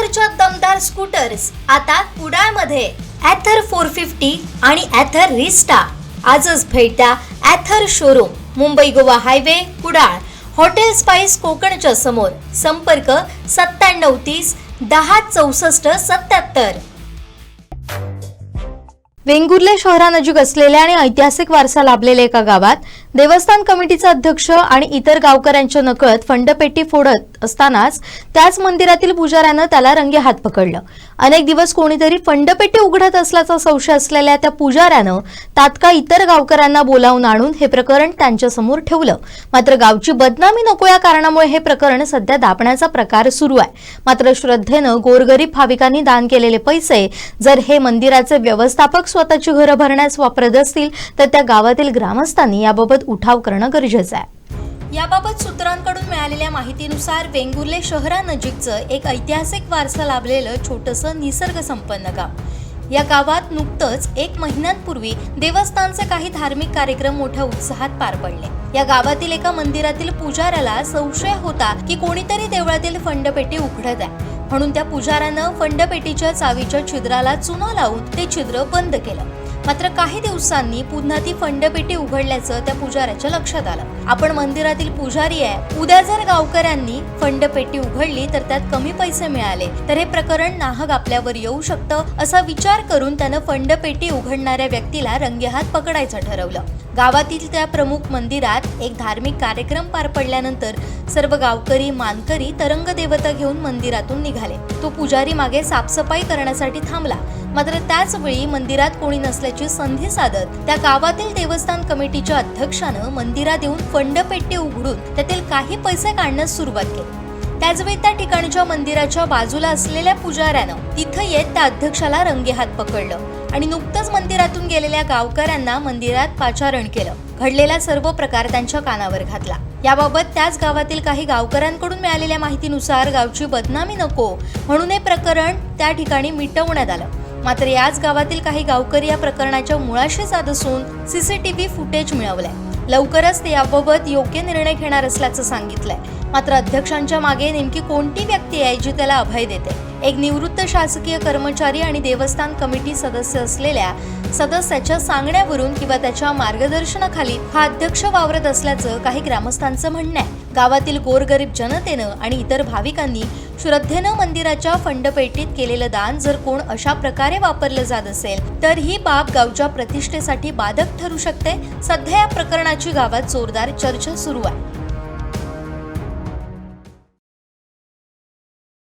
ॲथरच्या दमदार स्कूटर्स आता कुडाळमध्ये ॲथर 450 आणि ॲथर रिस्टा. आजच भेट द्या Ather showroom, Mumbai Goa highway, Kudal, hotel spice कोकणच्या समोर. संपर्क 9730 10 64 77. वेंगुर्ले शहरानजीक असलेल्या आणि ऐतिहासिक वारसा लाभलेल्या एका गावात देवस्थान कमिटीचा अध्यक्ष आणि इतर गावकऱ्यांच्या नकळत फंडपेटी फोडत असतानाच त्याच मंदिरातील पुजाऱ्यानं त्याला रंगेहात पकडलं. अनेक दिवस कोणीतरी फंडपेटी उघडत असल्याचा संशय असलेल्या त्या पुजाऱ्यानं तात्काळ इतर गावकऱ्यांना बोलावून आणून हे प्रकरण त्यांच्या समोर ठेवलं. मात्र गावची बदनामी नको या कारणामुळे हे प्रकरण सध्या दाबण्याचा प्रकार सुरू आहे. मात्र श्रद्धेनं गोरगरीब भाविकांनी दान केलेले पैसे जर हे मंदिराचे व्यवस्थापक स्वतःची घरं भरण्यास वापरत असतील तर त्या गावातील ग्रामस्थांनी याबाबत उठाव करणं गरजेचं आहे. याबाबत सूत्रांकडून मिळालेल्या माहितीनुसार वेंगुर्ले शहरानजीकचं एक ऐतिहासिक वारसा लाभलेलं छोटंसं निसर्ग संपन्न गाव. या गावात नुकतंच 1 महिन्यांपूर्वी देवस्थानचे काही धार्मिक कार्यक्रम मोठ्या उत्साहात पार पडले. या गावातील एका मंदिरातील पुजाऱ्याला संशय होता की कोणीतरी देवळातील फंडपेटी उघडत आहे, म्हणून त्या पुजाऱ्यानं फंडपेटीच्या चावीच्या छिद्राला चुना लावून ते छिद्र बंद केलं. मात्र काही दिवसांनी पुन्हा ती फंडपेटी उघडल्याचं त्या पुजाऱ्याच्या लक्षात आलं. आपण मंदिरातील पुजारी आहे, उद्या जर गावकऱ्यांनी फंडपेटी उघडली तर त्यात कमी पैसे मिळाले तर हे प्रकरण नाहक आपल्यावर येऊ शकतं, असा विचार करून त्यानं फंडपेटी उघडणाऱ्या व्यक्तीला रंगेहात पकडायचं ठरवलं. गावातील त्या प्रमुख मंदिरात एक धार्मिक कार्यक्रम पार पडल्यानंतर सर्व गावकरी मानकरी तरंग देवता घेऊन मंदिरातून निघाले. तो पुजारी मागे साफसफाई करण्यासाठी थांबला. मात्र त्याच वेळी मंदिरात कोणी नसल्याची संधी साधत त्या गावातील देवस्थान कमिटीच्या अध्यक्षानं मंदिरात येऊन फंडपेटी उघडून त्यातील काही पैसे काढण्यास सुरुवात केली. त्याचवेळी त्या ठिकाणच्या मंदिराच्या बाजूला असलेल्या पुजाऱ्यानं तिथं येत त्या अध्यक्षाला रंगेहात पकडलं आणि नुकतंच मंदिरातून गेलेल्या गावकऱ्यांना मंदिरात पाचारण केलं. घडलेला सर्व प्रकार त्यांच्या कानावर घातला. याबाबत त्याच गावातील काही गावकऱ्यांकडून मिळालेल्या माहितीनुसार गावची बदनामी नको म्हणून हे प्रकरण त्या ठिकाणी मिटवण्यात आलं. मात्र याच गावातील काही गावकरी या प्रकरणाच्या मुळाशी जात असून CCTV फुटेज मिळवलंय. लवकरच ते याबाबत योग्य निर्णय घेणार असल्याचं सांगितलंय. मात्र अध्यक्षांच्या मागे नेमकी कोणती व्यक्ती आहे जी त्याला अभय देते? एक निवृत्त शासकीय कर्मचारी आणि देवस्थान कमिटी सदस्य असलेल्या सदस्याच्या सांगण्यावरून किंवा त्याच्या मार्गदर्शनाखाली हा अध्यक्ष वावरत असल्याचं काही ग्रामस्थांचं म्हणणं आहे. गावातील गोरगरीब जनतेनं आणि इतर भाविकांनी श्रद्धेनं मंदिराच्या फंडपेटीत केलेलं दान जर कोण अशा प्रकारे वापरलं जात असेल तर ही बाब गावच्या प्रतिष्ठेसाठी बाधक ठरू शकते. सध्या या प्रकरणाची गावात जोरदार चर्चा सुरू आहे.